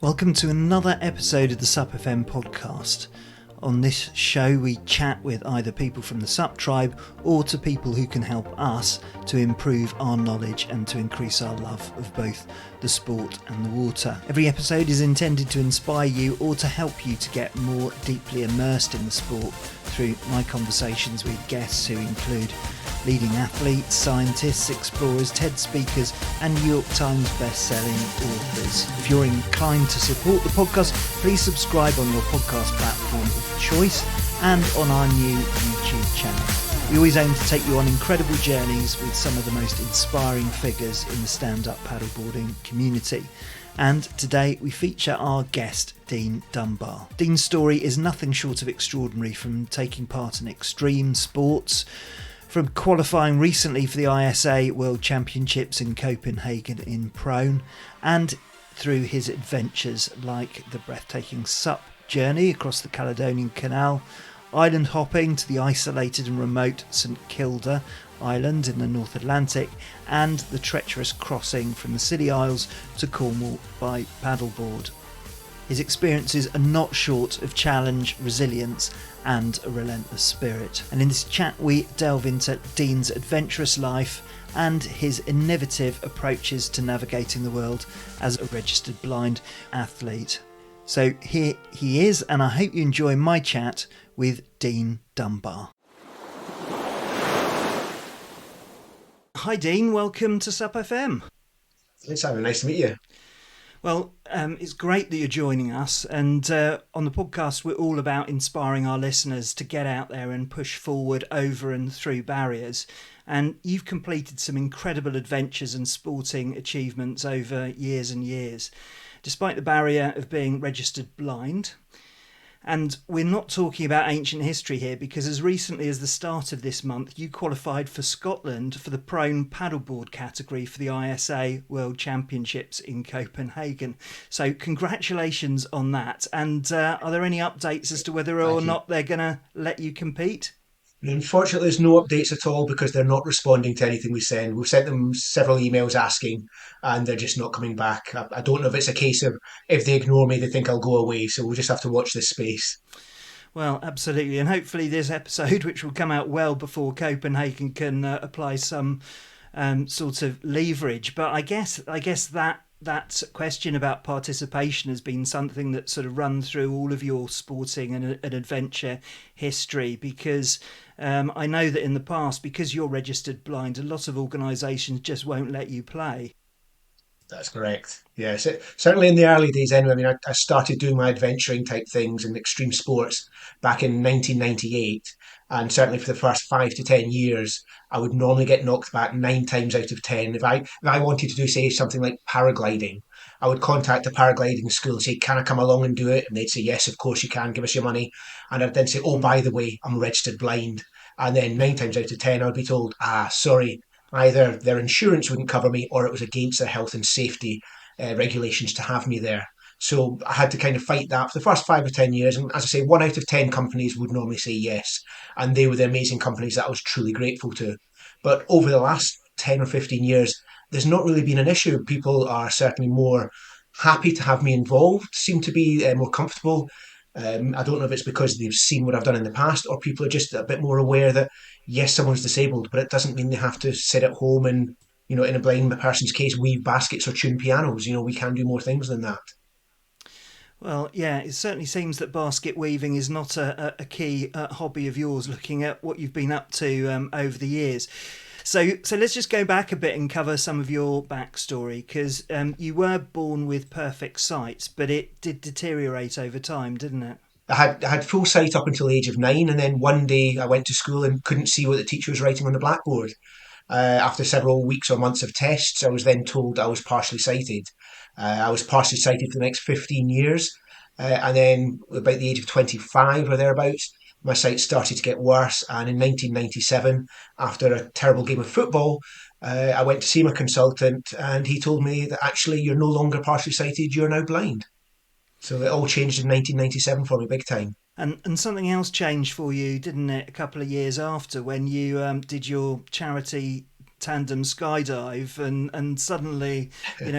Welcome to another episode of the SUPfm podcast. On this show we chat with either people from the SUP tribe or to people who can help us to improve our knowledge and to increase our love of both the sport and the water. Every episode is intended to inspire you or to help you to get more deeply immersed in the sport through my conversations with guests who include leading athletes, scientists, explorers, TED speakers and New York Times best-selling authors. If you're inclined to support the podcast, please subscribe on your podcast platform of choice and on our new YouTube channel. We always aim to take you on incredible journeys with some of the most inspiring figures in the stand-up paddleboarding community. And today we feature our guest, Dean Dunbar. Dean's story is nothing short of extraordinary, from taking part in extreme sports, from qualifying recently for the ISA World Championships in Copenhagen in prone, and through his adventures like the breathtaking SUP journey across the Caledonian Canal, island hopping to the isolated and remote St Kilda Island in the North Atlantic, and the treacherous crossing from the Scilly Isles to Cornwall by paddleboard. His experiences are not short of challenge, resilience and a relentless spirit. And in this chat we delve into Dean's adventurous life and his innovative approaches to navigating the world as a registered blind athlete. So here he is, and I hope you enjoy my chat with Dean Dunbar. Hi Dean, welcome to SUPfm. Thanks, Simon. Nice to meet you. Well, it's great that you're joining us, and on the podcast we're all about inspiring our listeners to get out there and push forward over and through barriers. And you've completed some incredible adventures and sporting achievements over years and years, despite the barrier of being registered blind. And we're not talking about ancient history here, because as recently as the start of this month, you qualified for Scotland for the prone paddleboard category for the ISA World Championships in Copenhagen. So congratulations on that. And are there any updates as to whether or not they're going to let you compete? Unfortunately, there's no updates at all because they're not responding to anything we send. We've sent them several emails asking, and they're just not coming back. I don't know if it's a case of if they ignore me, they think I'll go away. So we'll just have to watch this space. Well, absolutely. And hopefully this episode, which will come out well before Copenhagen, can apply some sort of leverage. But I guess that question about participation has been something that sort of run through all of your sporting and adventure history, because I know that in the past, because you're registered blind, a lot of organisations just won't let you play. That's correct. Yes, certainly in the early days anyway. I mean, I started doing my adventuring type things in extreme sports back in 1998. And certainly for the first 5 to 10 years, I would normally get knocked back 9 times out of 10. If I wanted to do, say, something like paragliding, I would contact a paragliding school and say, can I come along and do it? And they'd say, yes, of course you can, give us your money. And I'd then say, oh, by the way, I'm registered blind. And then 9 times out of 10, I would be told, sorry, either their insurance wouldn't cover me or it was against their health and safety regulations to have me there. So I had to kind of fight that for the first 5 or 10 years. And as I say, 1 out of 10 companies would normally say yes. And they were the amazing companies that I was truly grateful to. But over the last 10 or 15 years, there's not really been an issue. People are certainly more happy to have me involved, seem to be more comfortable. I don't know if it's because they've seen what I've done in the past, or people are just a bit more aware that, yes, someone's disabled, but it doesn't mean they have to sit at home and, in a blind person's case, weave baskets or tune pianos. We can do more things than that. Well, yeah, it certainly seems that basket weaving is not a key hobby of yours, looking at what you've been up to over the years. So let's just go back a bit and cover some of your backstory, because you were born with perfect sight, but it did deteriorate over time, didn't it? I had full sight up until the age of 9, and then one day I went to school and couldn't see what the teacher was writing on the blackboard. After several weeks or months of tests, I was then told I was partially sighted. I was partially sighted for the next 15 years. And then about the age of 25 or thereabouts, my sight started to get worse. And in 1997, after a terrible game of football, I went to see my consultant, and he told me that actually you're no longer partially sighted, you're now blind. So it all changed in 1997 for me, big time. And something else changed for you, didn't it, a couple of years after, when you did your charity tandem skydive, and suddenly,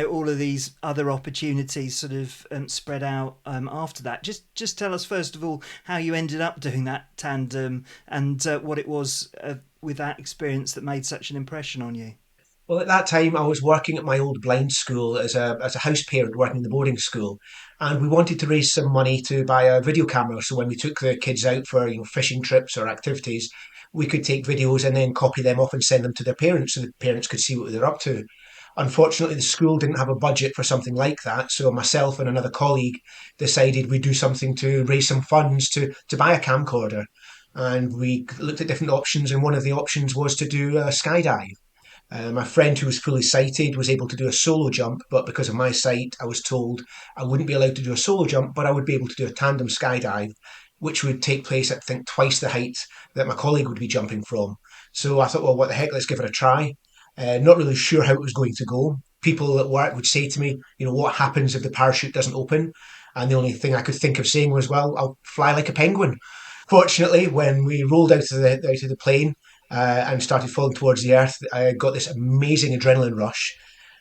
all of these other opportunities sort of spread out after that. Just tell us first of all how you ended up doing that tandem, and what it was with that experience that made such an impression on you. Well, at that time, I was working at my old blind school as a house parent working in the boarding school, and we wanted to raise some money to buy a video camera. So when we took the kids out for fishing trips or activities, we could take videos and then copy them off and send them to their parents, so the parents could see what they're up to. Unfortunately, the school didn't have a budget for something like that, so myself and another colleague decided we'd do something to raise some funds to buy a camcorder. And we looked at different options, and one of the options was to do a skydive. My friend who was fully sighted was able to do a solo jump, but because of my sight, I was told I wouldn't be allowed to do a solo jump, but I would be able to do a tandem skydive, which would take place at, I think, twice the height that my colleague would be jumping from. So I thought, well, what the heck, let's give it a try. Not really sure how it was going to go. People at work would say to me, what happens if the parachute doesn't open? And the only thing I could think of saying was, well, I'll fly like a penguin. Fortunately, when we rolled out of the plane and started falling towards the earth, I got this amazing adrenaline rush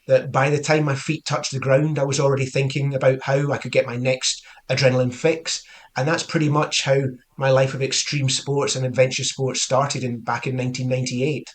that by the time my feet touched the ground, I was already thinking about how I could get my next adrenaline fix. And that's pretty much how my life of extreme sports and adventure sports started back in 1998.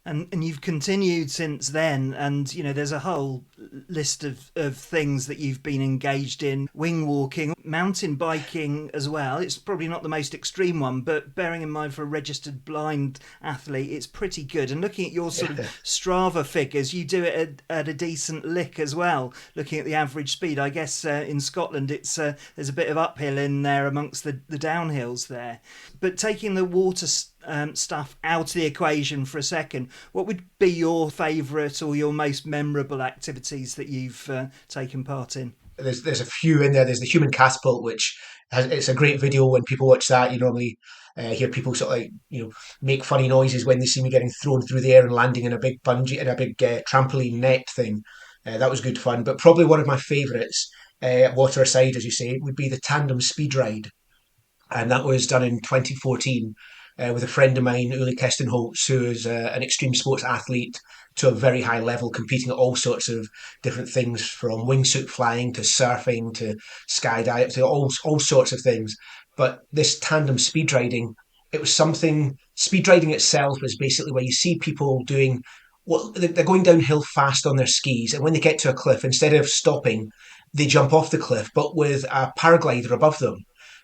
And you've continued since then, and there's a whole list of things that you've been engaged in: wing walking, mountain biking as well. It's probably not the most extreme one, but bearing in mind for a registered blind athlete, it's pretty good. And looking at your sort of Strava figures, you do it at a decent lick as well. Looking at the average speed, I guess in Scotland it's there's a bit of uphill in there amongst the downhills there. But taking the water stuff out of the equation for a second, what would be your favourite or your most memorable activities that you've taken part in? There's a few in there. There's the human catapult, which it's a great video. When people watch that, you normally hear people sort of like make funny noises when they see me getting thrown through the air and landing in a big bungee in a big trampoline net thing. That was good fun. But probably one of my favourites, water aside, as you say, would be the tandem speed ride, and that was done in 2014 with a friend of mine, Uli Kestenholtz, who is an extreme sports athlete to a very high level, competing at all sorts of different things, from wingsuit flying to surfing to skydiving to all sorts of things. But this tandem speed riding, it was something. Speed riding itself is basically where you see people doing. Well, they're going downhill fast on their skis, and when they get to a cliff, instead of stopping, they jump off the cliff, but with a paraglider above them.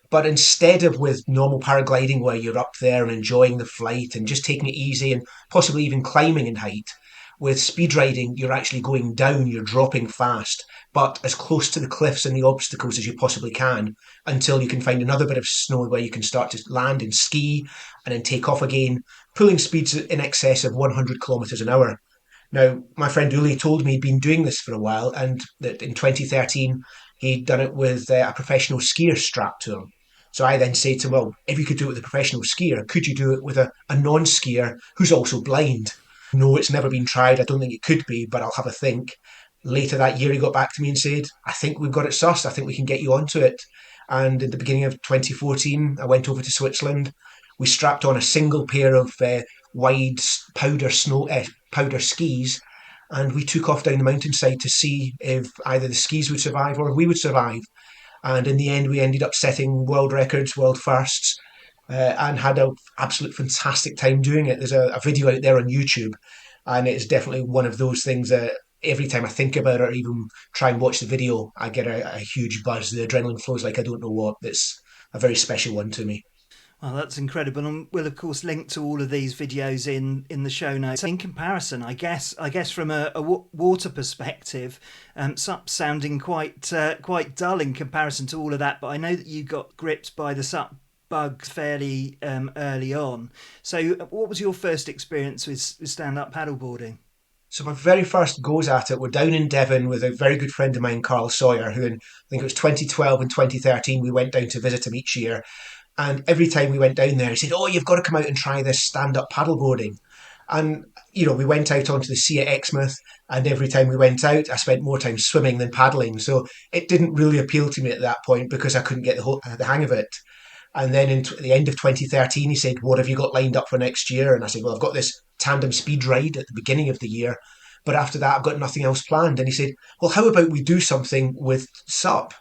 But instead of with normal paragliding, where you're up there and enjoying the flight and just taking it easy and possibly even climbing in height, with speed riding, you're actually going down, you're dropping fast, but as close to the cliffs and the obstacles as you possibly can until you can find another bit of snow where you can start to land and ski and then take off again, pulling speeds in excess of 100 kilometres an hour. Now, my friend Uli told me he'd been doing this for a while, and that in 2013 he'd done it with a professional skier strapped to him. So I then say to him, well, if you could do it with a professional skier, could you do it with a non skier who's also blind? No, it's never been tried. I don't think it could be, but I'll have a think. Later that year, he got back to me and said, I think we've got it sussed. I think we can get you onto it. And at the beginning of 2014, I went over to Switzerland. We strapped on a single pair of wide powder skis, and we took off down the mountainside to see if either the skis would survive or we would survive. And in the end, we ended up setting world records, world firsts, and had an absolute fantastic time doing it. There's a video out there on YouTube, and it's definitely one of those things that every time I think about it or even try and watch the video, I get a huge buzz. The adrenaline flows like I don't know what. It's a very special one to me. Oh, that's incredible, and we'll of course link to all of these videos in the show notes. In comparison, I guess from a water perspective, SUP's sounding quite dull in comparison to all of that. But I know that you got gripped by the SUP bug fairly early on. So, what was your first experience with stand-up paddleboarding? So my very first goes at it were down in Devon with a very good friend of mine, Carl Sawyer, who in I think it was 2012 and 2013 we went down to visit him each year. And every time we went down there, he said, "Oh, you've got to come out and try this stand-up paddleboarding." And we went out onto the sea at Exmouth, and every time we went out, I spent more time swimming than paddling. So it didn't really appeal to me at that point because I couldn't get the hang of it. And then at the end of 2013, he said, "What have you got lined up for next year?" And I said, "Well, I've got this tandem speed ride at the beginning of the year, but after that, I've got nothing else planned." And he said, "Well, how about we do something with SUP?"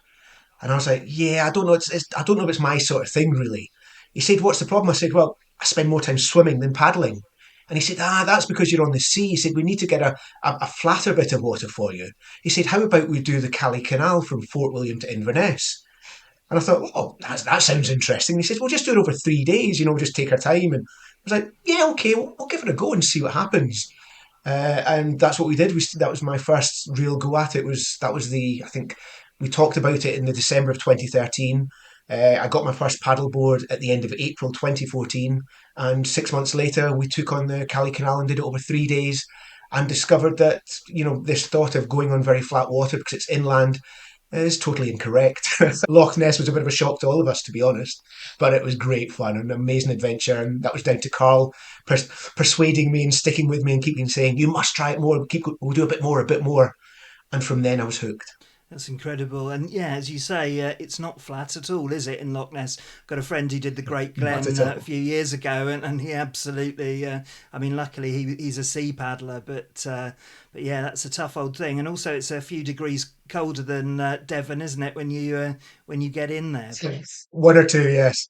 And I was like, "Yeah, I don't know. I don't know if it's my sort of thing, really." He said, "What's the problem?" I said, "Well, I spend more time swimming than paddling." And he said, "That's because you're on the sea." He said, "We need to get a flatter bit of water for you." He said, "How about we do the Cali Canal from Fort William to Inverness?" And I thought, "Well, that sounds interesting." And he said, "We'll just do it over 3 days, just take our time." And I was like, "Yeah, okay, we'll give it a go and see what happens." And that's what we did. That was my first real go at it. I think we talked about it in the December of 2013. I got my first paddleboard at the end of April 2014, and 6 months later we took on the Cali Canal and did it over 3 days, and discovered that this thought of going on very flat water because it's inland is totally incorrect. Loch Ness was a bit of a shock to all of us, to be honest, but it was great fun, an amazing adventure, and that was down to Carl persuading me and sticking with me and keeping saying, "You must try it more. We'll do a bit more, a bit more." And from then I was hooked. That's incredible. And yeah, as you say, it's not flat at all, is it, in Loch Ness? Got a friend who did the Great Not Glen at a all. few years ago, and he absolutely, I mean, luckily he's a sea paddler, but yeah, that's a tough old thing. And also, it's a few degrees colder than Devon, isn't it, when you get in there? One or two, yes.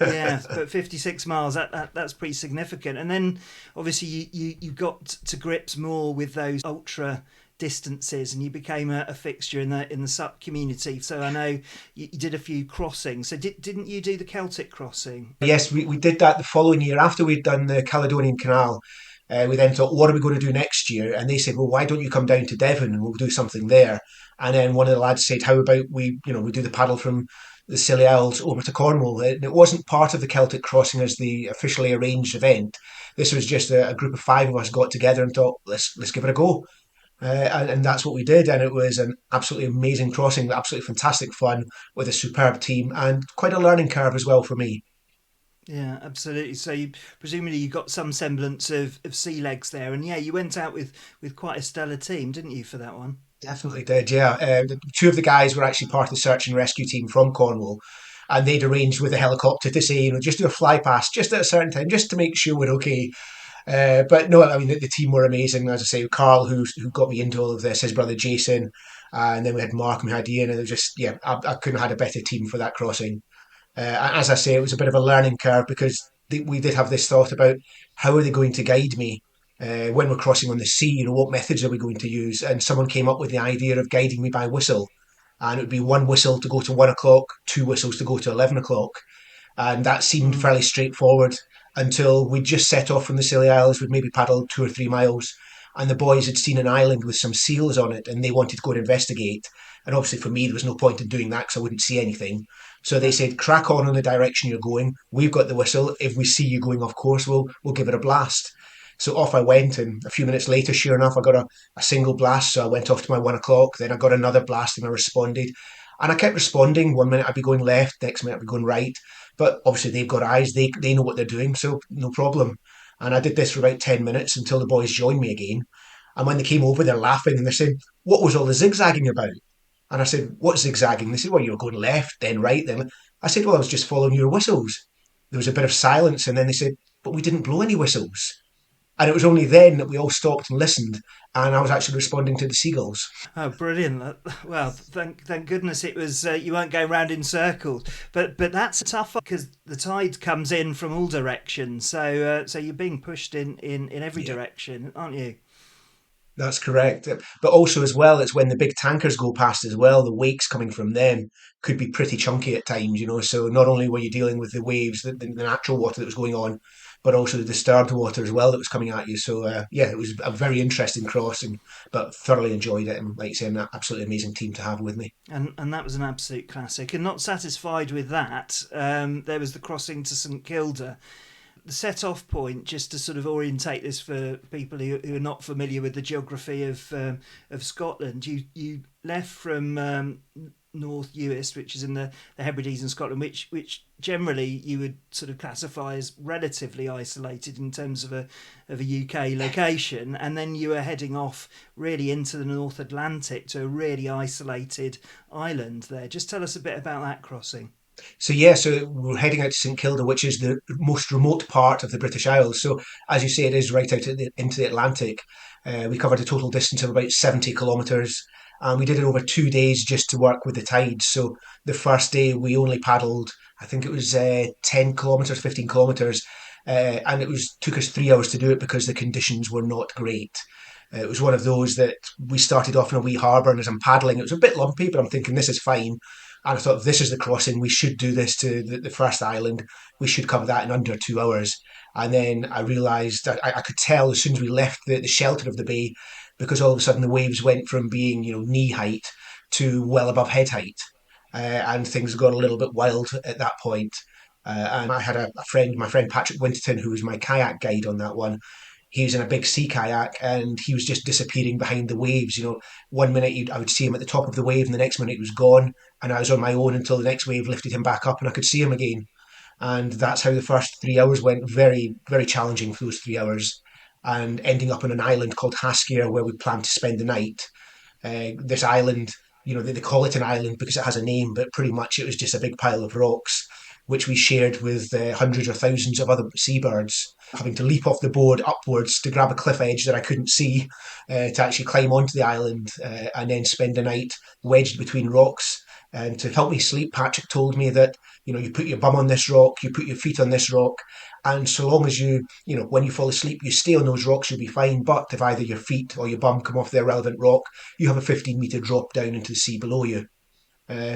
Yeah, but 56 miles, that's pretty significant. And then obviously you got to grips more with those ultra distances, and you became a fixture in the SUP community. So I know you did a few crossings. So didn't you do the Celtic crossing? Yes, we did that the following year after we'd done the Caledonian Canal. We then thought, what are we going to do next year? And they said, well, why don't you come down to Devon and we'll do something there? And then one of the lads said, how about we do the paddle from the Scilly Isles over to Cornwall? And it wasn't part of the Celtic crossing as the officially arranged event. This was just a group of five of us got together and thought, let's give it a go. And that's what we did. And it was an absolutely amazing crossing, absolutely fantastic fun with a superb team and quite a learning curve as well for me. Yeah, absolutely. So presumably you got some semblance of sea legs there, and yeah, you went out with quite a stellar team, didn't you, for that one? Definitely did, yeah. Two of the guys were actually part of the search and rescue team from Cornwall, and they'd arranged with a helicopter to say, just do a fly past just at a certain time, just to make sure we're okay. But no, I mean, the team were amazing. As I say, Carl, who got me into all of this, his brother Jason, and then we had Mark and we had Ian, and it was just, yeah, I couldn't have had a better team for that crossing. As I say, it was a bit of a learning curve because we did have this thought about how are they going to guide me when we're crossing on the sea. What methods are we going to use? And someone came up with the idea of guiding me by whistle, and it would be one whistle to go to 1 o'clock, two whistles to go to 11 o'clock, and that seemed Mm. fairly straightforward until we just set off from the Scilly Isles. We'd maybe paddled 2 or 3 miles, and the boys had seen an island with some seals on it, and they wanted to go and investigate. And obviously, for me, there was no point in doing that because I wouldn't see anything. So they Yeah. said, "Crack on the direction you're going. We've got the whistle. If we see you going off course, we'll give it a blast." So off I went, and a few minutes later, sure enough, I got a single blast. So I went off to my 1 o'clock. Then I got another blast, and I responded. And I kept responding. One minute I'd be going left, next minute I'd be going right. But obviously they've got eyes, they know what they're doing, so no problem. And I did this for about 10 minutes until the boys joined me again. And when they came over, they're laughing and they're saying, "What was all the zigzagging about?" And I said, "What's zigzagging?" They said, "Well, you were going left, then right, then." I said, "Well, I was just following your whistles." There was a bit of silence, and then they said, "But we didn't blow any whistles." And it was only then that we all stopped and listened, and I was actually responding to the seagulls. Oh, brilliant! Well, thank goodness it was you weren't going round in circles. But that's tough because the tide comes in from all directions. So you're being pushed in every Yeah. direction, aren't you? That's correct. But also, as well, it's when the big tankers go past as well, the wakes coming from them could be pretty chunky at times. So not only were you dealing with the waves, the natural water that was going on, but also the disturbed water as well that was coming at you. So, yeah, it was a very interesting crossing, but thoroughly enjoyed it. And like you say, an absolutely amazing team to have with me. And that was an absolute classic. And not satisfied with that, there was the crossing to St Kilda. The set off point, just to sort of orientate this for people who are not familiar with the geography of Scotland, you left from North Uist, which is in the Hebrides in Scotland, which generally you would sort of classify as relatively isolated in terms of a UK location, and then you were heading off really into the North Atlantic to a really isolated island there. Just tell us a bit about that crossing. So yeah, so we're heading out to St Kilda, which is the most remote part of the British Isles. So as you say, it is right out into the Atlantic. We covered a total distance of about 70 kilometres, and we did it over 2 days just to work with the tides. So the first day we only paddled, I think it was 10 kilometres, 15 kilometres, and it was took us 3 hours to do it because the conditions were not great. It was one of those that we started off in a wee harbour, and as I'm paddling, it was a bit lumpy, but I'm thinking this is fine. And I thought, if this is the crossing, we should do this to the first island. We should cover that in under 2 hours. And then I realised that I could tell as soon as we left the shelter of the bay, because all of a sudden the waves went from being, knee height to well above head height. And things got a little bit wild at that point. And I had a friend, my friend Patrick Winterton, who was my kayak guide on that one. He was in a big sea kayak and he was just disappearing behind the waves. One minute I would see him at the top of the wave and the next minute he was gone. And I was on my own until the next wave lifted him back up and I could see him again. And that's how the first 3 hours went. Very, very challenging for those 3 hours. And ending up on an island called Haskell where we planned to spend the night. This island, they call it an island because it has a name, but pretty much it was just a big pile of rocks, which we shared with hundreds or thousands of other seabirds, having to leap off the board upwards to grab a cliff edge that I couldn't see to actually climb onto the island and then spend the night wedged between rocks. And to help me sleep, Patrick told me that, you put your bum on this rock, you put your feet on this rock, and so long as when you fall asleep, you stay on those rocks, you'll be fine. But if either your feet or your bum come off the irrelevant rock, you have a 15-metre drop down into the sea below you.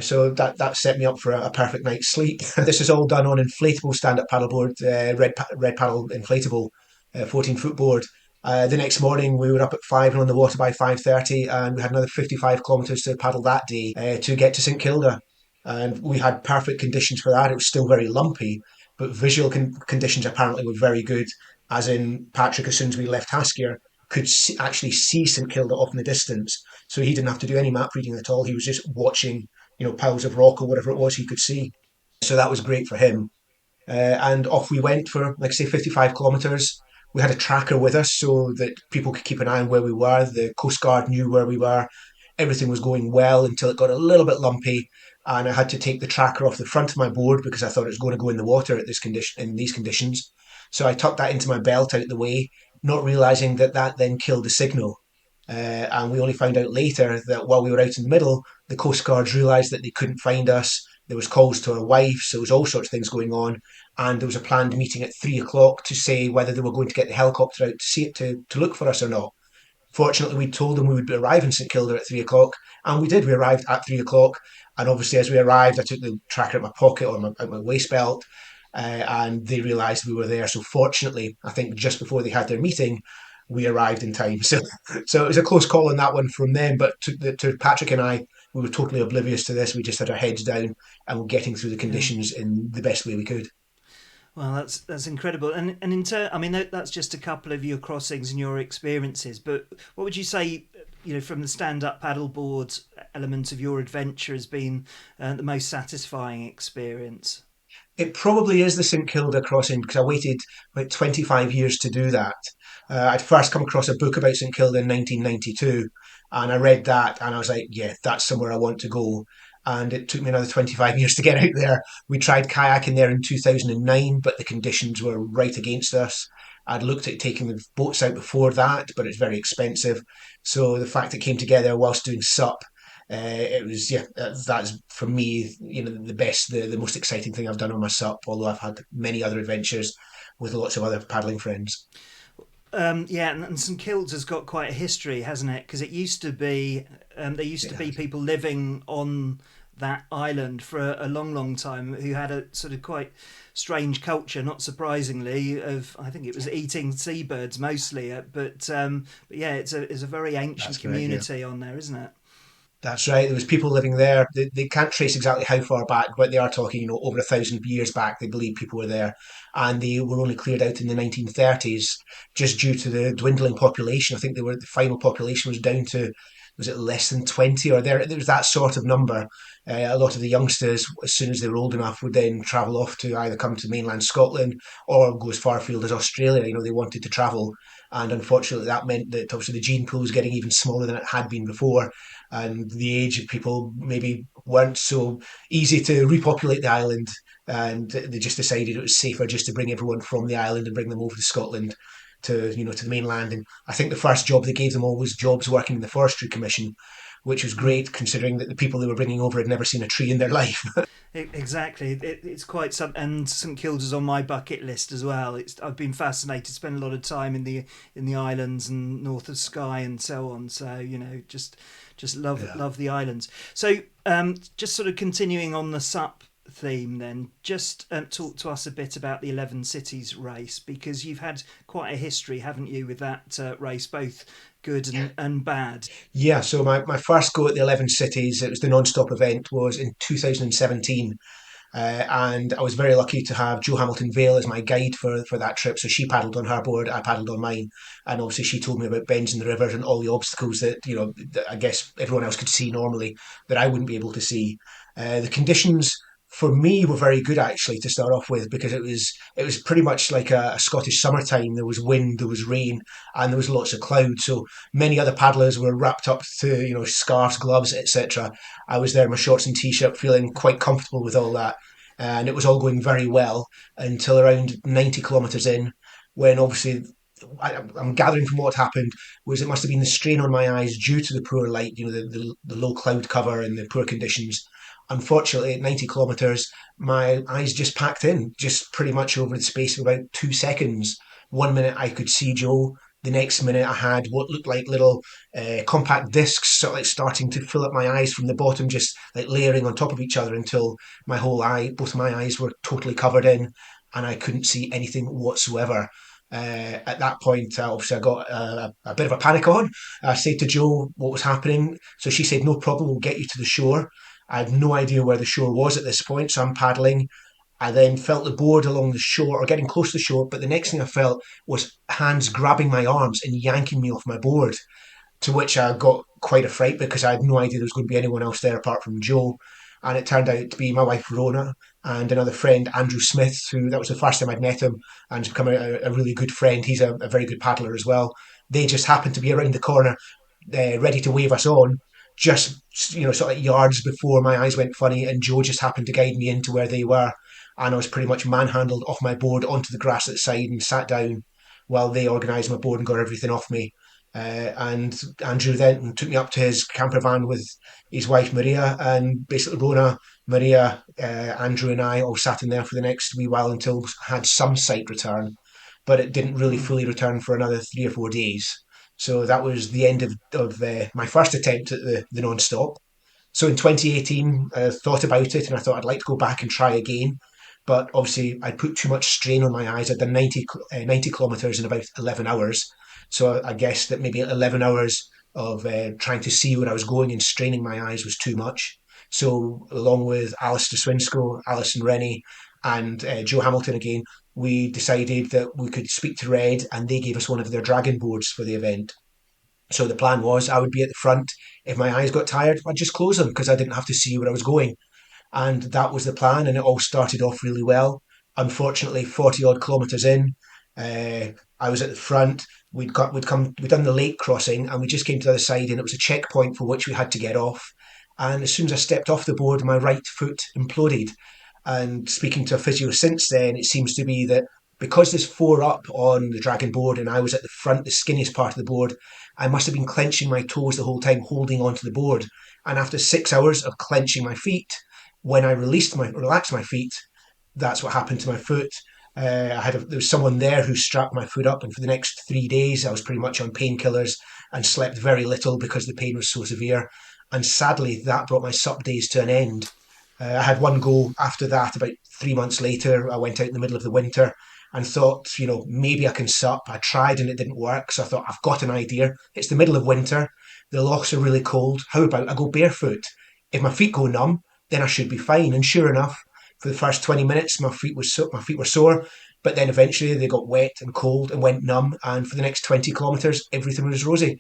So that set me up for a perfect night's sleep. This is all done on inflatable stand-up paddleboard, red paddle inflatable, 14-foot board. The next morning we were up at 5 and on the water by 5:30, and we had another 55 kilometres to paddle that day to get to St Kilda. And we had perfect conditions for that. It was still very lumpy, but visual conditions apparently were very good. As in, Patrick, as soon as we left Haskell, could actually see St Kilda off in the distance. So he didn't have to do any map reading at all. He was just watching, piles of rock or whatever it was he could see. So that was great for him. And off we went for, like I say, 55 kilometres. We had a tracker with us so that people could keep an eye on where we were. The Coast Guard knew where we were. Everything was going well until it got a little bit lumpy, and I had to take the tracker off the front of my board because I thought it was going to go in the water at this condition in these conditions. So I tucked that into my belt out the way, not realizing that that then killed the signal. And we only found out later that while we were out in the middle, the Coast Guards realised that they couldn't find us. There was calls to our wife, so there was all sorts of things going on. And there was a planned meeting at 3 o'clock to say whether they were going to get the helicopter out to see it to look for us or not. Fortunately, we told them we would arrive in St Kilda at 3 o'clock, and we did. We arrived at 3 o'clock, and obviously, as we arrived, I took the tracker out of my pocket or out my waist belt, and they realised we were there. So, fortunately, I think just before they had their meeting, we arrived in time. So it was a close call on that one from them. But to Patrick and I, we were totally oblivious to this. We just had our heads down and were getting through the Yeah. conditions in the best way we could. Well, that's incredible, and I mean, that's just a couple of your crossings and your experiences. But what would you say, from the stand-up paddleboard element of your adventure, has been the most satisfying experience? It probably is the St Kilda crossing because I waited about 25 years to do that. I'd first come across a book about St Kilda in 1992, and I read that and I was like, yeah, that's somewhere I want to go. And it took me another 25 years to get out there. We tried kayaking there in 2009, but the conditions were right against us. I'd looked at taking the boats out before that, but it's very expensive. So the fact it came together whilst doing SUP, it was, yeah, that's for me, the best, the most exciting thing I've done on my SUP. Although I've had many other adventures with lots of other paddling friends. Yeah, and St Kilda's got quite a history, hasn't it? Because it used to be there used to It be has. people living on that island for a long, long time who had a sort of quite strange culture, not surprisingly, of I think it was eating seabirds mostly. But yeah, it's a very That's ancient correct. Yeah. community on there, isn't it? That's right. There was people living there. They can't trace exactly how far back, but they are talking, over 1,000 years back. They believe people were there, and they were only cleared out in the 1930s, just due to the dwindling population. I think the final population was down to, was it less than 20 or there? There was that sort of number. A lot of the youngsters, as soon as they were old enough, would then travel off to either come to mainland Scotland or go as far afield as Australia. They wanted to travel, and unfortunately, that meant that obviously the gene pool was getting even smaller than it had been before, and the age of people maybe weren't so easy to repopulate the island, and they just decided it was safer just to bring everyone from the island and bring them over to Scotland to the mainland. And I think the first job they gave them all was jobs working in the Forestry Commission, which was Mm. great considering that the people they were bringing over had never seen a tree in their life. Exactly, it's quite some, and St Kilda's on my bucket list as well. I've been fascinated, spent a lot of time in the islands and north of Skye and so on. So just Yeah. love the islands. So just sort of continuing on the SUP theme, then just talk to us a bit about the 11 Cities race, because you've had quite a history, haven't you, with that race, both good and bad. Yeah, so my first go at the 11 cities, it was the non-stop event, was in 2017. And I was very lucky to have Jo Hamilton Vale as my guide for that trip. So she paddled on her board, I paddled on mine, and obviously she told me about bends in the rivers and all the obstacles that that I guess everyone else could see normally that I wouldn't be able to see. The conditions for me were very good actually to start off with, because it was pretty much like a Scottish summertime. There was wind, there was rain, and there was lots of cloud. So many other paddlers were wrapped up to scarves, gloves, etc. I was there in my shorts and t-shirt, feeling quite comfortable with all that, and it was all going very well until around 90 kilometres in, when obviously I'm gathering from what happened was it must have been the strain on my eyes due to the poor light, the low cloud cover and the poor conditions. Unfortunately, at 90 kilometres, my eyes just packed in, just pretty much over the space of about 2 seconds. One minute I could see Joe, the next minute I had what looked like little compact discs, sort of like starting to fill up my eyes from the bottom, just like layering on top of each other until both of my eyes were totally covered in, and I couldn't see anything whatsoever. At that point, obviously, I got a bit of a panic on. I said to Jo what was happening. So she said, "No problem, we'll get you to the shore." I had no idea where the shore was at this point, so I'm paddling. I then felt the board along the shore or getting close to the shore, but the next thing I felt was hands grabbing my arms and yanking me off my board, to which I got quite a fright because I had no idea there was going to be anyone else there apart from Joe. And it turned out to be my wife Rona and another friend, Andrew Smith, who that was the first time I'd met him and he's become a really good friend. He's a very good paddler as well. They just happened to be around the corner, ready to wave us on, just sort of yards before my eyes went funny, and Joe just happened to guide me into where they were, and I was pretty much manhandled off my board onto the grass at the side and sat down while they organised my board and got everything off me. And Andrew then took me up to his camper van with his wife Maria, and basically Rona, Maria, Andrew, and I all sat in there for the next wee while until I had some sight return, but it didn't really Mm. fully return for another 3 or 4 days. So that was the end of my first attempt at the non-stop. So in 2018, I thought about it and I thought I'd like to go back and try again. But obviously, I'd put too much strain on my eyes. I'd done 90 kilometres in about 11 hours. So I guess that maybe 11 hours of trying to see where I was going and straining my eyes was too much. So, along with Alistair Swinscoe, Alison Rennie, and Joe Hamilton again, we decided that we could speak to Red, and they gave us one of their dragon boards for the event. So the plan was I would be at the front. If my eyes got tired, I'd just close them because I didn't have to see where I was going. And that was the plan, and it all started off really well. Unfortunately, 40 odd kilometres in, I was at the front. We'd done the lake crossing, and we just came to the other side, and it was a checkpoint for which we had to get off. And as soon as I stepped off the board, my right foot imploded. And speaking to a physio since then, it seems to be that because there's four up on the dragon board and I was at the front, the skinniest part of the board, I must have been clenching my toes the whole time, holding onto the board. And after 6 hours of clenching my feet, when I relaxed my feet, that's what happened to my foot. There was someone there who strapped my foot up, and for the next 3 days, I was pretty much on painkillers and slept very little because the pain was so severe. And sadly, that brought my sup days to an end. I had one go after that. About 3 months later, I went out in the middle of the winter and thought, maybe I can sup. I tried and it didn't work. So I thought, I've got an idea. It's the middle of winter. The lochs are really cold. How about I go barefoot? If my feet go numb, then I should be fine. And sure enough, for the first 20 minutes, my feet were sore. But then eventually they got wet and cold and went numb. And for the next 20 kilometres, everything was rosy.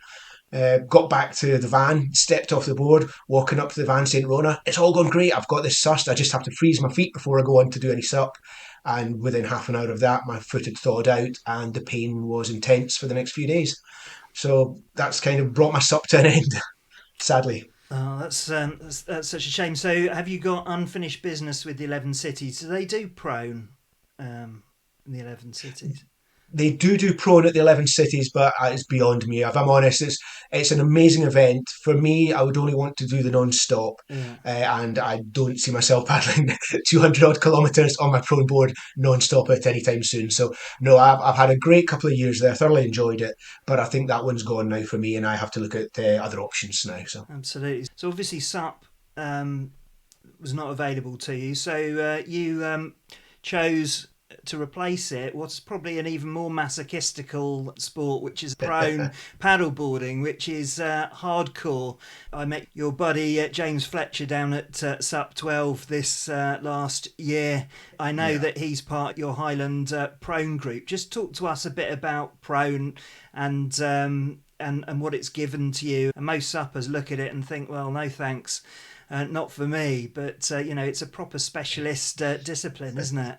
Got back to the van, stepped off the board, walking up to the van saying, Rona, it's all gone great. I've got this sussed. I just have to freeze my feet before I go on to do any sup. And within half an hour of that, my foot had thawed out and the pain was intense for the next few days. So that's kind of brought my sup to an end, sadly. Oh, that's such a shame. So, have you got unfinished business with the 11 cities? Do they do prone in the 11 cities? They do prone at the 11 cities, but it's beyond me. If I'm honest, it's an amazing event. For me, I would only want to do the non-stop, Yeah. and I don't see myself paddling 200 odd kilometres on my prone board non-stop at any time soon. So no, I've had a great couple of years there, thoroughly enjoyed it, but I think that one's gone now for me, and I have to look at other options now. So Absolutely. So, obviously, SUP was not available to you. So, you chose to replace it what's probably an even more masochistical sport, which is prone paddleboarding, which is hardcore. I met your buddy James Fletcher down at SUP 12 this last year. I know yeah. that he's part of your Highland prone group. Just talk to us a bit about prone and and what it's given to you. And most suppers look at it and think, well, no thanks, not for me. But it's a proper specialist discipline, isn't it?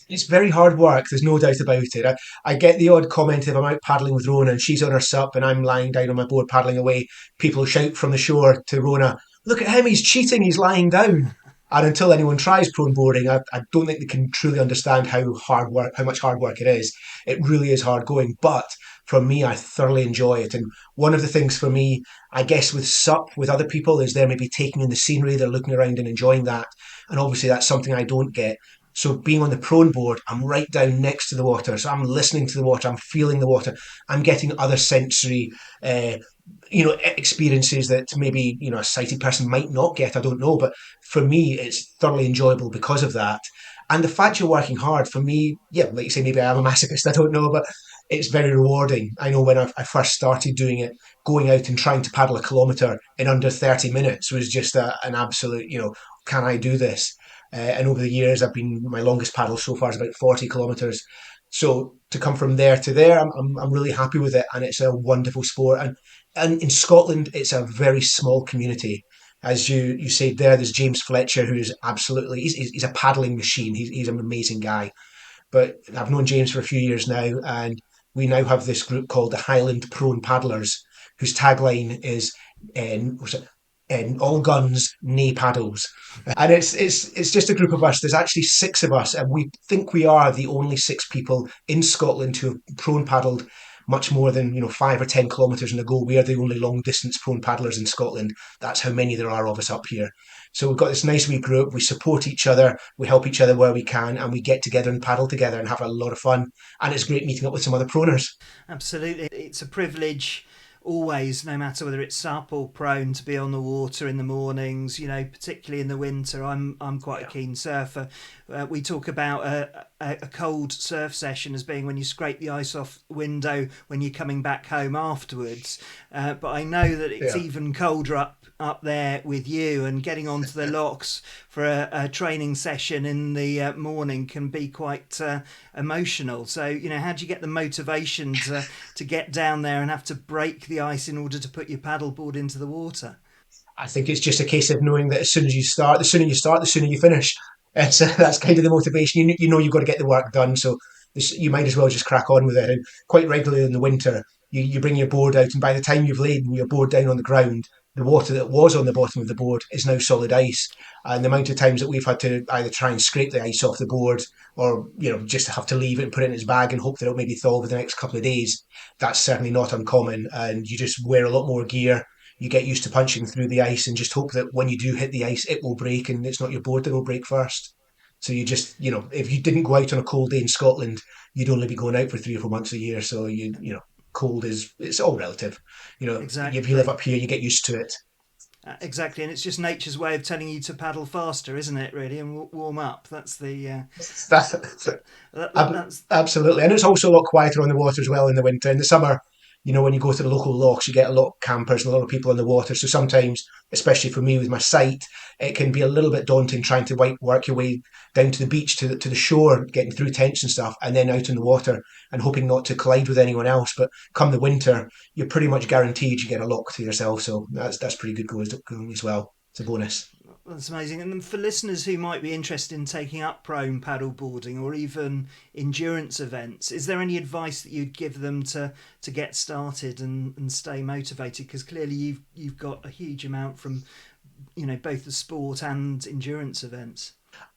It's very hard work. There's no doubt about it. I get the odd comment if I'm out paddling with Rona and she's on her sup and I'm lying down on my board paddling away. People shout from the shore to Rona, "Look at him! He's cheating! He's lying down." And until anyone tries prone boarding, I don't think they can truly understand how much hard work it is. It really is hard going. But for me, I thoroughly enjoy it. And one of the things for me, I guess, with sup with other people is they're maybe taking in the scenery, they're looking around and enjoying that. And obviously, that's something I don't get. So being on the prone board, I'm right down next to the water. So I'm listening to the water. I'm feeling the water. I'm getting other sensory, experiences that maybe, a sighted person might not get. I don't know. But for me, it's thoroughly enjoyable because of that. And the fact you're working hard for me, yeah, like you say, maybe I'm a masochist. I don't know, but it's very rewarding. I know when I first started doing it, going out and trying to paddle a kilometre in under 30 minutes was just an absolute, can I do this? And over the years, my longest paddle so far is about 40 kilometres. So to come from there to there, I'm really happy with it, and it's a wonderful sport. And in Scotland, it's a very small community. As you said there, there's James Fletcher, who is absolutely he's a paddling machine. He's an amazing guy. But I've known James for a few years now, and we now have this group called the Highland Prone Paddlers, whose tagline is what's it? All guns, nay paddles. And it's just a group of us. There's actually six of us, and we think we are the only six people in Scotland who have prone paddled much more than 5 or 10 kilometres in a go. We are the only long distance prone paddlers in Scotland. That's how many there are of us up here. So we've got this nice wee group. We support each other, we help each other where we can, and we get together and paddle together and have a lot of fun. And it's great meeting up with some other proners. Absolutely. It's a privilege always, no matter whether it's sup or prone, to be on the water in the mornings, particularly in the winter. I'm quite a Yeah. keen surfer. We talk about a cold surf session as being when you scrape the ice off the window when you're coming back home afterwards. But I know that it's Yeah. even colder up there with you, and getting onto the locks for a training session in the morning can be quite emotional. So, how do you get the motivation to get down there and have to break the ice in order to put your paddleboard into the water? I think it's just a case of knowing that as soon as you start, the sooner you start, the sooner you finish. That's kind of the motivation. You know you've got to get the work done, so you might as well just crack on with it. And quite regularly in the winter, you bring your board out, and by the time you've laid your board down on the ground, the water that was on the bottom of the board is now solid ice. And the amount of times that we've had to either try and scrape the ice off the board, or just have to leave it and put it in its bag and hope that it'll maybe thaw over the next couple of days, that's certainly not uncommon. And you just wear a lot more gear, you get used to punching through the ice and just hope that when you do hit the ice, it will break and it's not your board that will break first. So you just, if you didn't go out on a cold day in Scotland, you'd only be going out for 3 or 4 months a year. So cold it's all relative. If you live Exactly. up here, you get used to it. Exactly, and it's just nature's way of telling you to paddle faster, isn't it? Really, and warm up. That's the That, that's absolutely. And it's also a lot quieter on the water as well in the winter. In the summer, when you go to the local lochs, you get a lot of campers and a lot of people on the water. So sometimes, especially for me with my sight, it can be a little bit daunting trying to work your way down to the beach, to the shore, getting through tents and stuff, and then out in the water and hoping not to collide with anyone else. But come the winter, you're pretty much guaranteed you get a loch to yourself. So that's pretty good going as well. It's a bonus. That's amazing. And for listeners who might be interested in taking up prone paddleboarding or even endurance events, is there any advice that you'd give them to get started and stay motivated? Because clearly you've got a huge amount from, both the sport and endurance events.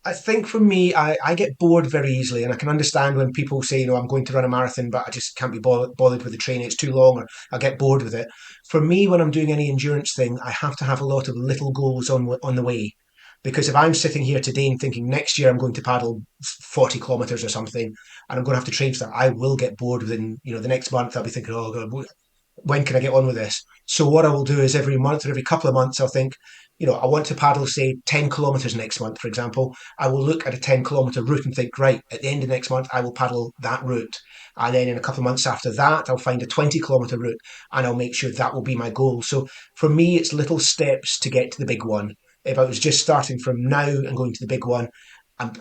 I think for me, I get bored very easily, and I can understand when people say, I'm going to run a marathon, but I just can't be bothered with the training. It's too long, or I get bored with it. For me, when I'm doing any endurance thing, I have to have a lot of little goals on the way. Because if I'm sitting here today and thinking next year I'm going to paddle 40 kilometers or something, and I'm going to have to train for that, I will get bored within, the next month. I'll be thinking, oh God, when can I get on with this? So what I will do is every month or every couple of months, I'll think, I want to paddle, say, 10 kilometers next month, for example. I will look at a 10-kilometer route and think, right, at the end of next month, I will paddle that route. And then in a couple of months after that, I'll find a 20-kilometer route and I'll make sure that will be my goal. So for me, it's little steps to get to the big one. If I was just starting from now and going to the big one,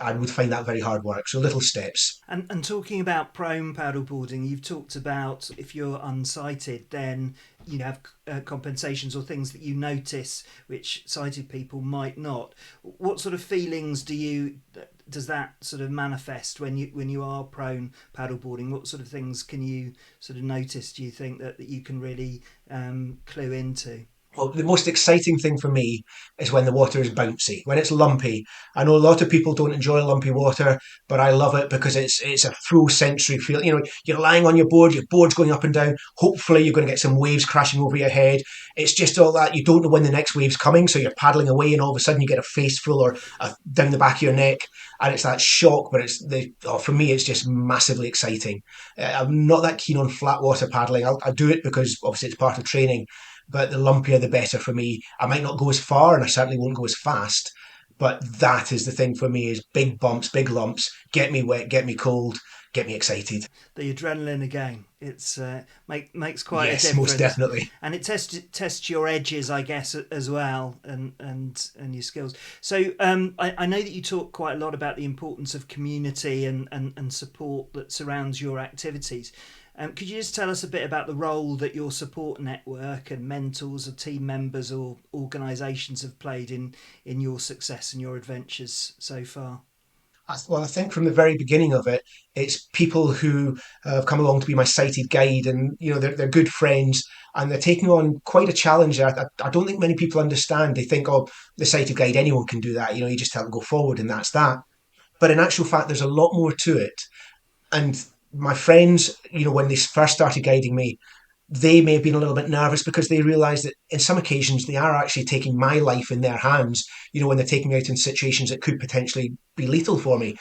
I would find that very hard work. So little steps. And talking about prone paddleboarding, you've talked about if you're unsighted, then you have compensations or things that you notice which sighted people might not. What sort of feelings does that sort of manifest when you are prone paddleboarding? What sort of things can you sort of notice? Do you think that you can really clue into? Well, the most exciting thing for me is when the water is bouncy, when it's lumpy. I know a lot of people don't enjoy lumpy water, but I love it because it's a full sensory feel. You're lying on your board's going up and down. Hopefully, you're going to get some waves crashing over your head. It's just all that you don't know when the next wave's coming, so you're paddling away, and all of a sudden you get a face full or down the back of your neck, and it's that shock. But for me, it's just massively exciting. I'm not that keen on flat water paddling. I do it because obviously it's part of training, but the lumpier the better for me. I might not go as far and I certainly won't go as fast, but that is the thing for me is big bumps, big lumps, get me wet, get me cold, get me excited. The adrenaline again, it's makes quite a Yes, difference. most definitely. And it tests your edges, I guess, as well, and your skills. So I know that you talk quite a lot about the importance of community and support that surrounds your activities. Could you just tell us a bit about the role that your support network and mentors or team members or organisations have played in your success and your adventures so far? Well, I think from the very beginning of it, it's people who have come along to be my sighted guide, and they're good friends, and they're taking on quite a challenge. I don't think many people understand. They think, oh, the sighted guide, anyone can do that. You just have to go forward, and that's that. But in actual fact, there's a lot more to it. And my friends, when they first started guiding me, they may have been a little bit nervous because they realised that in some occasions they are actually taking my life in their hands, when they're taking me out in situations that could potentially be lethal for me.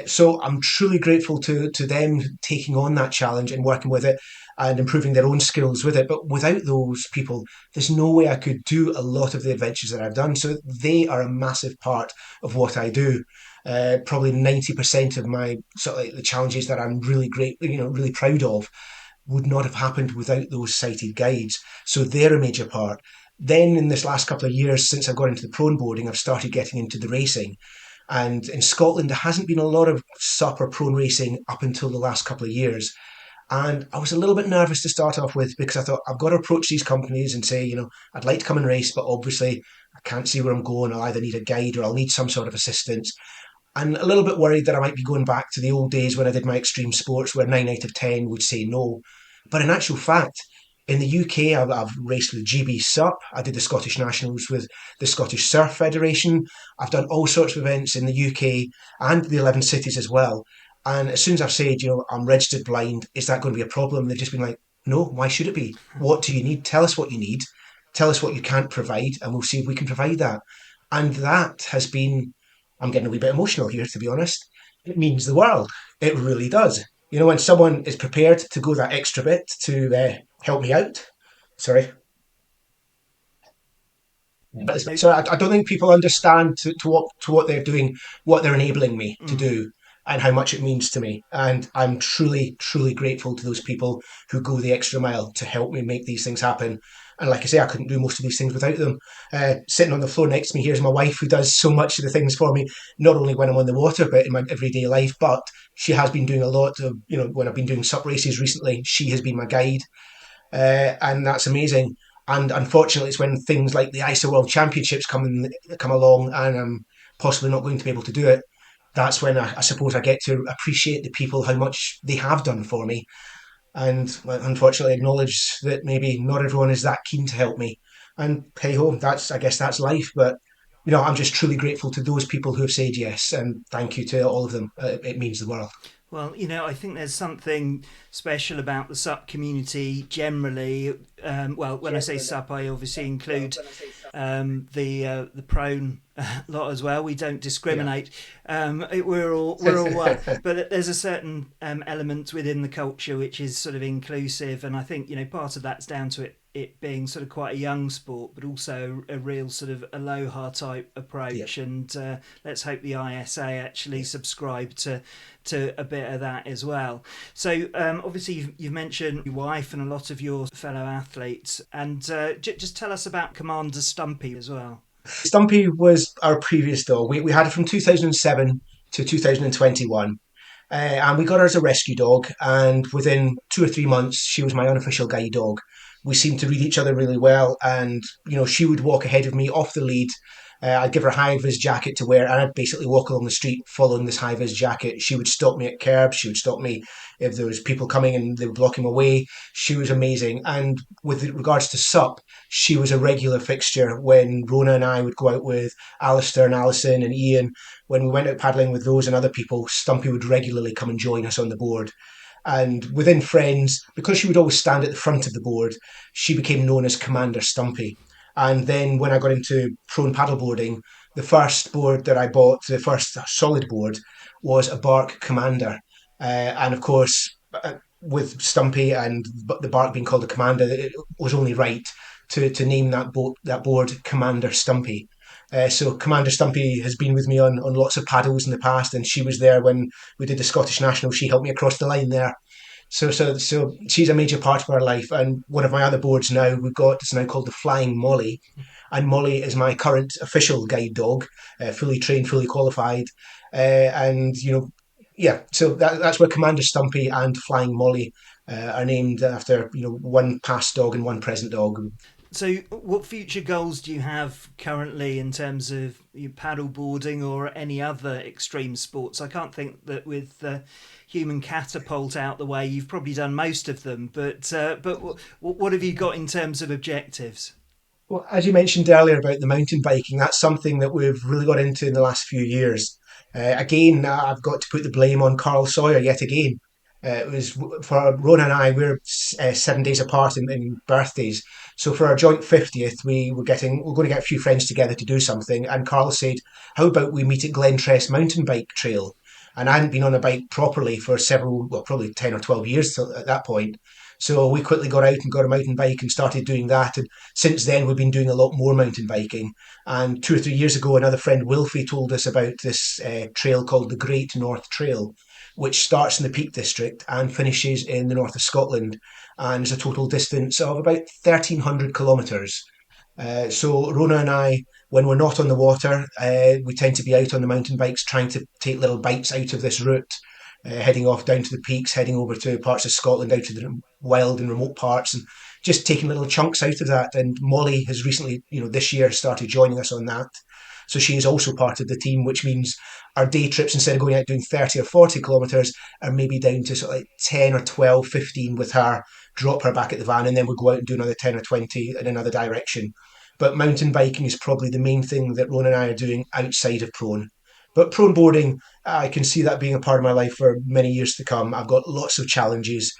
So I'm truly grateful to them taking on that challenge and working with it and improving their own skills with it. But without those people, there's no way I could do a lot of the adventures that I've done. So they are a massive part of what I do. Probably 90% of my sort of like the challenges that I'm really great, really proud of would not have happened without those sighted guides. So they're a major part. Then in this last couple of years, since I've got into the prone boarding, I've started getting into the racing. And in Scotland, there hasn't been a lot of SUP or prone racing up until the last couple of years. And I was a little bit nervous to start off with because I thought I've got to approach these companies and say, I'd like to come and race, but obviously I can't see where I'm going. I'll either need a guide or I'll need some sort of assistance. And a little bit worried that I might be going back to the old days when I did my extreme sports where 9 out of 10 would say no. But in actual fact, in the UK, I've raced with GB SUP. I did the Scottish Nationals with the Scottish Surf Federation. I've done all sorts of events in the UK and the 11 cities as well. And as soon as I've said, I'm registered blind, is that going to be a problem? They've just been like, no, why should it be? What do you need? Tell us what you need. Tell us what you can't provide, and we'll see if we can provide that. And that has been, I'm getting a wee bit emotional here, to be honest. It means the world. It really does. When someone is prepared to go that extra bit to help me out. Sorry. But so I don't think people understand to what they're doing, what they're enabling me to do, and how much it means to me. And I'm truly, truly grateful to those people who go the extra mile to help me make these things happen. And like I say, I couldn't do most of these things without them. Sitting on the floor next to me, here's my wife who does so much of the things for me, not only when I'm on the water, but in my everyday life. But she has been doing a lot of, when I've been doing SUP races recently, she has been my guide. And that's amazing. And unfortunately, it's when things like the ISO World Championships come along, and I'm possibly not going to be able to do it. That's when I suppose I get to appreciate the people, how much they have done for me, and well, unfortunately acknowledge that maybe not everyone is that keen to help me. And hey ho, I guess that's life. But I'm just truly grateful to those people who have said yes, and thank you to all of them. It means the world. Well, I think there's something special about the SUP community generally. Well, when I say SUP, I obviously include the prone lot as well. We don't discriminate. We're all one. But there's a certain element within the culture which is sort of inclusive, and I think part of that's down to it being sort of quite a young sport, but also a real sort of aloha type approach. Yeah. And let's hope the ISA actually subscribe to a bit of that as well. So obviously you've mentioned your wife and a lot of your fellow athletes, and just tell us about Commander Stumpy as well. Stumpy was our previous dog. We had it from 2007 to 2021. And we got her as a rescue dog. And within 2 or 3 months, she was my unofficial guide dog. We seemed to read each other really well. And, she would walk ahead of me off the lead. I'd give her a high-vis jacket to wear, and I'd basically walk along the street following this high-vis jacket. She would stop me at curbs. She would stop me if there was people coming and they would block him away. She was amazing. And with regards to SUP, she was a regular fixture when Rona and I would go out with Alistair and Alison and Ian. When we went out paddling with those and other people, Stumpy would regularly come and join us on the board. And within friends, because she would always stand at the front of the board, she became known as Commander Stumpy. And then when I got into prone paddleboarding, the first board that I bought, the first solid board, was a Bark Commander. And of course, with Stumpy and the Bark being called a Commander, it was only right to name that board Commander Stumpy. So Commander Stumpy has been with me on lots of paddles in the past, and she was there when we did the Scottish National. She helped me across the line there. So she's a major part of our life. And one of my other boards now we've got is now called the Flying Molly, and Molly is my current official guide dog, fully trained, fully qualified, and yeah. So that's where Commander Stumpy and Flying Molly are named after one past dog and one present dog. So, what future goals do you have currently in terms of your paddle boarding or any other extreme sports? I can't think that with the human catapult out the way, you've probably done most of them. But what have you got in terms of objectives? Well, as you mentioned earlier about the mountain biking, that's something that we've really got into in the last few years. Again, I've got to put the blame on Carl Sawyer yet again. It was for Rona and I. We're 7 days apart in birthdays, so for our joint 50th, we're going to get a few friends together to do something. And Carl said, "How about we meet at Glentress Mountain Bike Trail?" And I hadn't been on a bike properly for several, well, probably 10 or 12 years at that point. So we quickly got out and got a mountain bike and started doing that. And since then, we've been doing a lot more mountain biking. And 2 or 3 years ago, another friend, Wilfie, told us about this trail called the Great North Trail, which starts in the Peak District and finishes in the north of Scotland, and is a total distance of about 1,300 kilometres. So Rona and I, when we're not on the water, we tend to be out on the mountain bikes trying to take little bites out of this route, heading off down to the peaks, heading over to parts of Scotland, out to the wild and remote parts, and just taking little chunks out of that. And Molly has recently, this year started joining us on that. So she is also part of the team, which means our day trips, instead of going out doing 30 or 40 kilometres, are maybe down to sort of like 10 or 12, 15 with her, drop her back at the van, and then we'll go out and do another 10 or 20 in another direction. But mountain biking is probably the main thing that Ron and I are doing outside of prone. But prone boarding, I can see that being a part of my life for many years to come. I've got lots of challenges,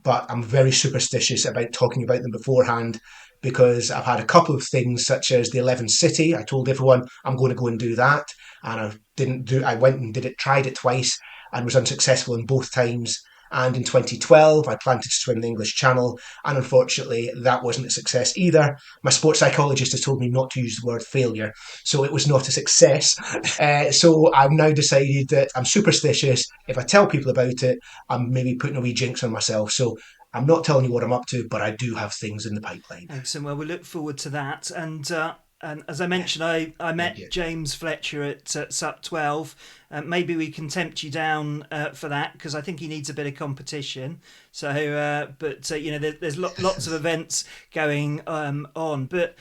but I'm very superstitious about talking about them beforehand, because I've had a couple of things such as the 11 City. I told everyone I'm going to go and do that, and I didn't do. I went and did it, tried it twice, and was unsuccessful in both times. And in 2012, I planned to swim the English Channel, and unfortunately, that wasn't a success either. My sports psychologist has told me not to use the word failure, so it was not a success. So I've now decided that I'm superstitious. If I tell people about it, I'm maybe putting a wee jinx on myself. So I'm not telling you what I'm up to, but I do have things in the pipeline. Excellent. Well, we look forward to that. And And as I mentioned, I Thank met you. James Fletcher at SUP 12. Maybe we can tempt you down for that, because I think he needs a bit of competition. So, there's lots of events going on. But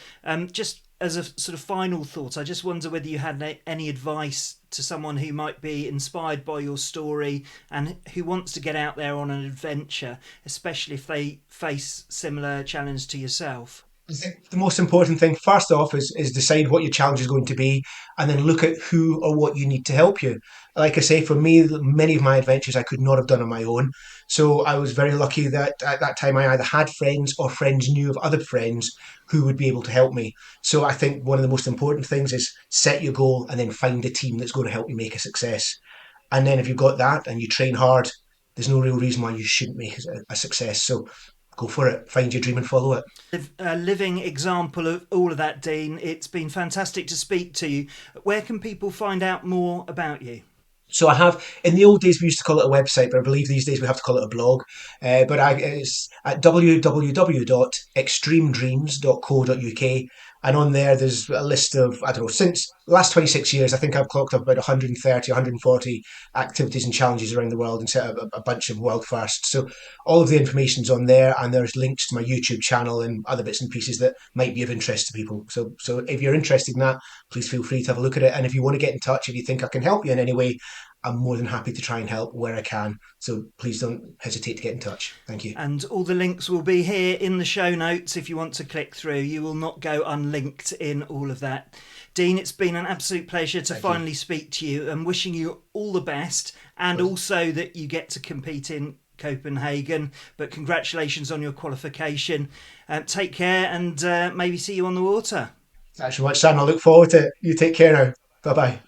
just as a sort of final thought, I just wonder whether you had any advice to someone who might be inspired by your story and who wants to get out there on an adventure, especially if they face similar challenge to yourself. I think the most important thing, first off, is decide what your challenge is going to be, and then look at who or what you need to help you. Like I say, for me, many of my adventures I could not have done on my own. So I was very lucky that at that time I either had friends or friends knew of other friends who would be able to help me. So I think one of the most important things is set your goal and then find a team that's going to help you make a success. And then if you've got that and you train hard, there's no real reason why you shouldn't make a success. So go for it, find your dream and follow it. A living example of all of that, Dean. It's been fantastic to speak to you. Where can people find out more about you? So I have, in the old days we used to call it a website, but I believe these days we have to call it a blog. It's at www.extremedreams.co.uk. And on there, there's a list of, I don't know, since the last 26 years, I think I've clocked up about 130, 140 activities and challenges around the world and set up a bunch of world firsts. So all of the information's on there, and there's links to my YouTube channel and other bits and pieces that might be of interest to people. So if you're interested in that, please feel free to have a look at it. And if you want to get in touch, if you think I can help you in any way, I'm more than happy to try and help where I can. So please don't hesitate to get in touch. Thank you. And all the links will be here in the show notes if you want to click through. You will not go unlinked in all of that. Dean, it's been an absolute pleasure to finally speak to you, and wishing you all the best, and also that you get to compete in Copenhagen. But congratulations on your qualification. Take care, and maybe see you on the water. Thanks so much, Sam. I look forward to it. You take care now. Bye bye.